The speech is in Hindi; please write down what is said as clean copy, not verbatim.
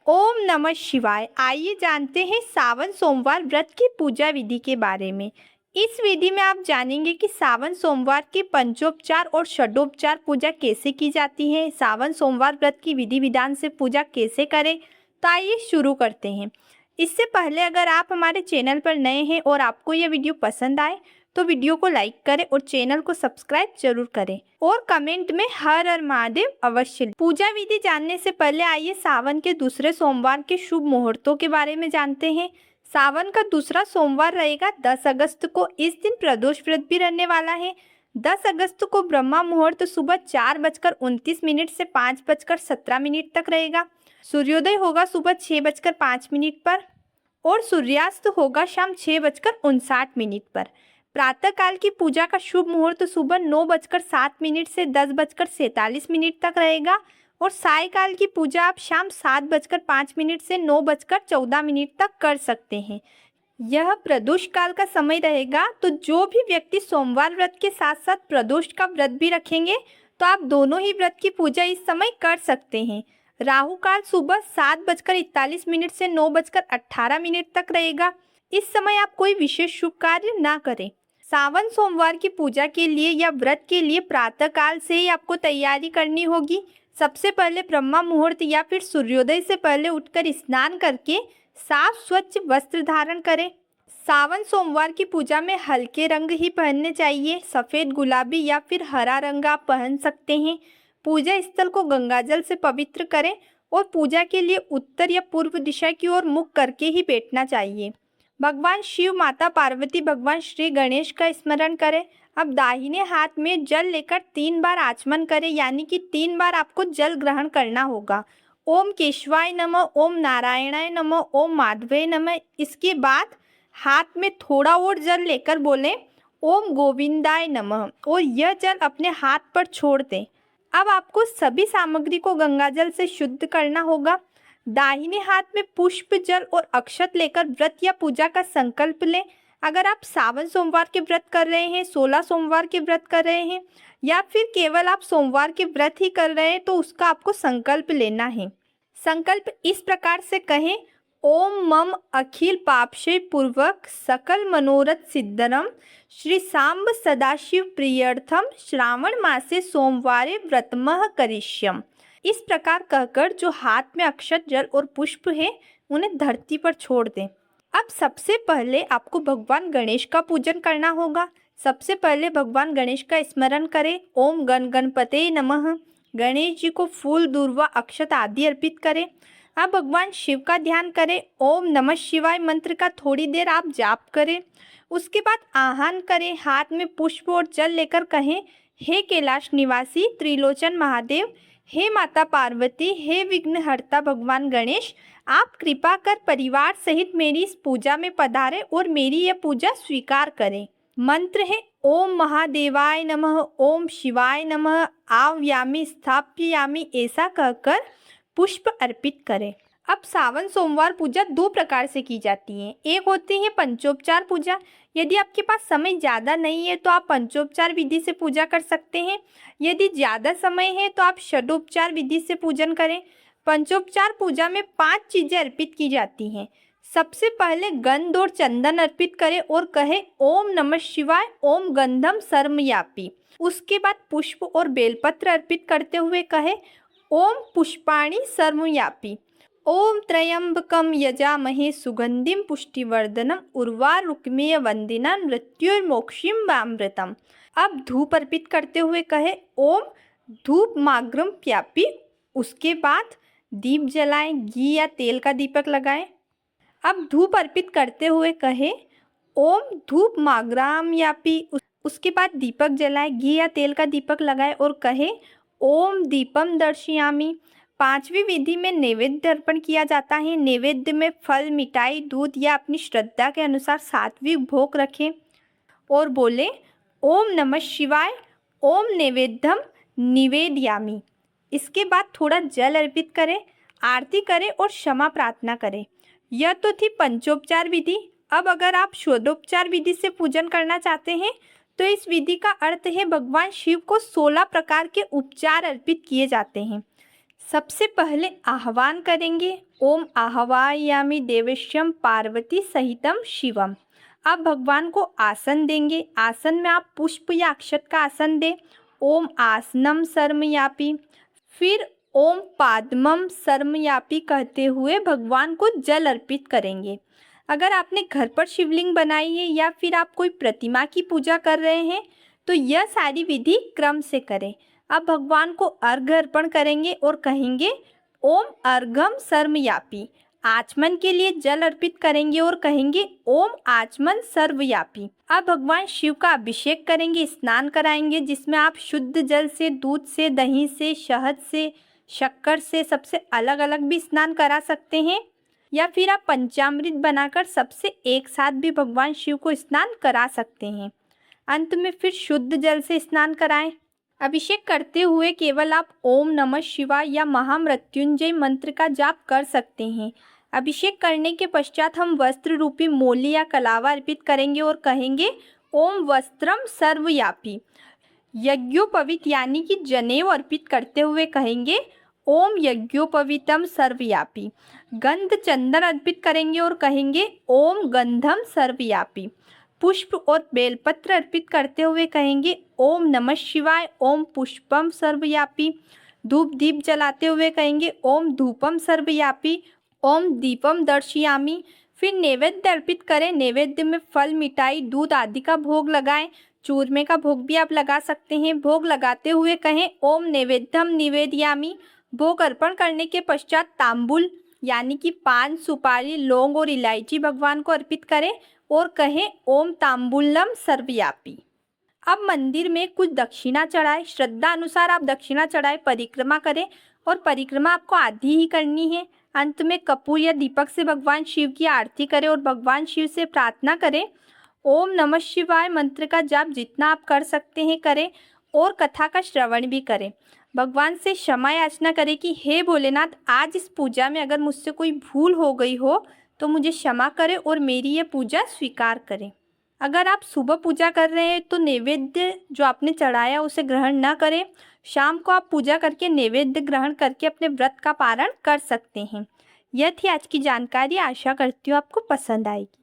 ओम नमः शिवाय। आइए जानते हैं सावन सोमवार व्रत की पूजा विधि के बारे में। इस विधि में आप जानेंगे कि सावन सोमवार की पंचोपचार और षडोपचार पूजा कैसे की जाती है, सावन सोमवार व्रत की विधि विधान से पूजा कैसे करें। तो आइए शुरू करते हैं। इससे पहले अगर आप हमारे चैनल पर नए हैं और आपको यह वीडियो पसंद आए तो वीडियो को लाइक करें और चैनल को सब्सक्राइब जरूर करें और कमेंट में हर हर महादेव अवश्य लिखें। पूजा विधि जानने से पहले आइए सावन के दूसरे सोमवार के शुभ मुहूर्तों के बारे में जानते हैं। सावन का दूसरा सोमवार रहेगा 10 अगस्त को। इस दिन प्रदोष व्रत भी रहने वाला है। 10 अगस्त को ब्रह्मा मुहूर्त सुबह 4:29 से 5:17 तक रहेगा। सूर्योदय होगा सुबह 6:05 पर और सूर्यास्त होगा शाम 6:59 पर। प्रातः काल की पूजा का शुभ मुहूर्त सुबह 9:07 से 10:47 तक रहेगा और सायकाल की पूजा आप शाम 7:05 से 9:14 तक कर सकते हैं। यह प्रदोष काल का समय रहेगा, तो जो भी व्यक्ति सोमवार व्रत के साथ साथ प्रदोष का व्रत भी रखेंगे तो आप दोनों ही व्रत की पूजा इस समय कर सकते हैं। राहु काल सुबह 7:41 से 9:18 तक रहेगा। इस समय आप कोई विशेष शुभ कार्य ना करें। सावन सोमवार की पूजा के लिए या व्रत के लिए प्रातः काल से ही आपको तैयारी करनी होगी। सबसे पहले ब्रह्मा मुहूर्त या फिर सूर्योदय से पहले उठकर स्नान करके साफ स्वच्छ वस्त्र धारण करें। सावन सोमवार की पूजा में हल्के रंग ही पहनने चाहिए। सफ़ेद, गुलाबी या फिर हरा रंग आप पहन सकते हैं। पूजा स्थल को गंगाजल से पवित्र करें और पूजा के लिए उत्तर या पूर्व दिशा की ओर मुख करके ही बैठना चाहिए। भगवान शिव, माता पार्वती, भगवान श्री गणेश का स्मरण करें। अब दाहिने हाथ में जल लेकर 3 बार आचमन करें, यानी कि 3 बार आपको जल ग्रहण करना होगा। ओम केशवाय नमः, ओम नारायणाय नमः, ओम माधवाय नमः। इसके बाद हाथ में थोड़ा और जल लेकर बोलें ओम गोविंदाय नमः और यह जल अपने हाथ पर छोड़ दें। अब आपको सभी सामग्री को गंगाजल से शुद्ध करना होगा। दाहिने हाथ में पुष्प, जल और अक्षत लेकर व्रत या पूजा का संकल्प लें। अगर आप सावन सोमवार के व्रत कर रहे हैं, 16 सोमवार के व्रत कर रहे हैं या फिर केवल आप सोमवार के व्रत ही कर रहे हैं तो उसका आपको संकल्प लेना है। संकल्प इस प्रकार से कहें, ओम मम अखिल पापक्षय पूर्वक सकल मनोरथ सिद्धरम श्री सांब सदाशिव प्रियर्थम श्रावण मासे सोमवारे व्रतमः करिष्यम। इस प्रकार कहकर जो हाथ में अक्षत, जल और पुष्प है उन्हें धरती पर छोड़ दें। अब सबसे पहले आपको भगवान गणेश का पूजन करना होगा। सबसे पहले भगवान गणेश का स्मरण करें। ओम गण गणपते नमः। गणेश जी को फूल, दूर्वा, अक्षत आदि अर्पित करें। अब भगवान शिव का ध्यान करें। ओम नमः शिवाय मंत्र का थोड़ी देर आप जाप करें। उसके बाद आह्वान करें। हाथ में पुष्प और जल लेकर कहें, हे कैलाश निवासी त्रिलोचन महादेव, हे माता पार्वती, हे विघ्नहर्ता भगवान गणेश, आप कृपा कर परिवार सहित मेरी इस पूजा में पधारें और मेरी यह पूजा स्वीकार करें। मंत्र है ओम महादेवाय नमः, ओम शिवाय नमः, आव्यामि स्थाप्यामि। ऐसा कहकर पुष्प अर्पित करें। अब सावन सोमवार पूजा 2 प्रकार से की जाती है। एक होती है पंचोपचार पूजा। यदि आपके पास समय ज़्यादा नहीं है तो आप पंचोपचार विधि से पूजा कर सकते हैं। यदि ज़्यादा समय है तो आप षडोपचार विधि से पूजन करें। पंचोपचार पूजा में 5 चीज़ें अर्पित की जाती हैं। सबसे पहले गंध और चंदन अर्पित करें और कहें ओम नमः शिवाय, ओम गंधम सर्वयापी। उसके बाद पुष्प और बेलपत्र अर्पित करते हुए कहें ओम पुष्पाणि सर्वयापी। ओम त्र्यंबकम यजामहे सुगंधिम पुष्टिवर्धनम उर्वारुकमेय वंदिना मृत्युर्मोक्षिमामृतम। अब धूप अर्पित करते हुए कहे ओम धूप माग्रम प्यापी। उसके बाद दीप जलाएं, घी या तेल का दीपक लगाएं। अब धूप अर्पित करते हुए कहे ओम धूप माग्राम यापी। उसके बाद दीपक जलाएं, घी या तेल का दीपक लगाएं और कहे ओम दीपम दर्शयामी। 5वीं विधि में नैवेद्य अर्पण किया जाता है। नैवेद्य में फल, मिठाई, दूध या अपनी श्रद्धा के अनुसार सात्विक भोग रखें और बोले ओम नमः शिवाय, ओम नैवेद्यम निवेदयामी। इसके बाद थोड़ा जल अर्पित करें, आरती करें और क्षमा प्रार्थना करें। यह तो थी पंचोपचार विधि। अब अगर आप षोडोपचार विधि से पूजन करना चाहते हैं तो इस विधि का अर्थ है भगवान शिव को 16 प्रकार के उपचार अर्पित किए जाते हैं। सबसे पहले आह्वान करेंगे, ओम आह्वायामि देवेश्यम पार्वती सहितम शिवम। आप भगवान को आसन देंगे। आसन में आप पुष्प या अक्षत का आसन दें। ओम आसनम सर्मयापि। फिर ओम पाद्मम सर्मयापि कहते हुए भगवान को जल अर्पित करेंगे। अगर आपने घर पर शिवलिंग बनाई है या फिर आप कोई प्रतिमा की पूजा कर रहे हैं तो यह सारी विधि क्रम से करें। आप भगवान को अर्घ्य अर्पण करेंगे और कहेंगे ओम अर्घम सर्वयापी। आचमन के लिए जल अर्पित करेंगे और कहेंगे ओम आचमन सर्वयापी। आप भगवान शिव का अभिषेक करेंगे, स्नान कराएंगे, जिसमें आप शुद्ध जल से, दूध से, दही से, शहद से, शक्कर से सबसे अलग अलग भी स्नान करा सकते हैं, या फिर आप पंचामृत बनाकर सबसे एक साथ भी भगवान शिव को स्नान करा सकते हैं। अंत में फिर शुद्ध जल से स्नान कराएं। अभिषेक करते हुए केवल आप ओम नमः शिवाय या महामृत्युंजय मंत्र का जाप कर सकते हैं। अभिषेक करने के पश्चात हम वस्त्र रूपी मोली या कलावा अर्पित करेंगे और कहेंगे ओम वस्त्रम सर्वयापी। यज्ञोपवीत यानी कि जनेऊ अर्पित करते हुए कहेंगे ओम यज्ञोपवीतम सर्वयापी। गंध चंदन अर्पित करेंगे और कहेंगे ओम गंधम सर्वयापी। पुष्प और बेलपत्र अर्पित करते हुए कहेंगे ओम नमः शिवाय, ओम पुष्पम सर्वयापी। धूप दीप जलाते हुए कहेंगे ओम धूपम सर्वयापी, ओम दीपम दर्शयामी। फिर नैवेद्य अर्पित करें। नैवेद्य में फल, मिठाई, दूध आदि का भोग लगाएं। चूरमे का भोग भी आप लगा सकते हैं। भोग लगाते हुए कहें ओम नैवेद्यम निवेदयामी। भोग अर्पण करने के पश्चात तांबुल यानी कि पान, सुपारी, लौंग और इलायची भगवान को अर्पित करें और कहें ओम तांबुलम सर्वयापी। अब मंदिर में कुछ दक्षिणा चढ़ाएं। श्रद्धा अनुसार आप दक्षिणा चढ़ाएं, परिक्रमा करें और परिक्रमा आपको आधी ही करनी है। अंत में कपूर या दीपक से भगवान शिव की आरती करें और भगवान शिव से प्रार्थना करें। ओम नमः शिवाय मंत्र का जाप जितना आप कर सकते हैं करें और कथा का श्रवण भी करें। भगवान से क्षमा याचना करें कि हे भोलेनाथ, आज इस पूजा में अगर मुझसे कोई भूल हो गई हो तो मुझे क्षमा करें और मेरी ये पूजा स्वीकार करें। अगर आप सुबह पूजा कर रहे हैं तो नैवेद्य जो आपने चढ़ाया उसे ग्रहण न करें। शाम को आप पूजा करके नैवेद्य ग्रहण करके अपने व्रत का पारण कर सकते हैं। यह थी आज की जानकारी। आशा करती हूँ आपको पसंद आएगी।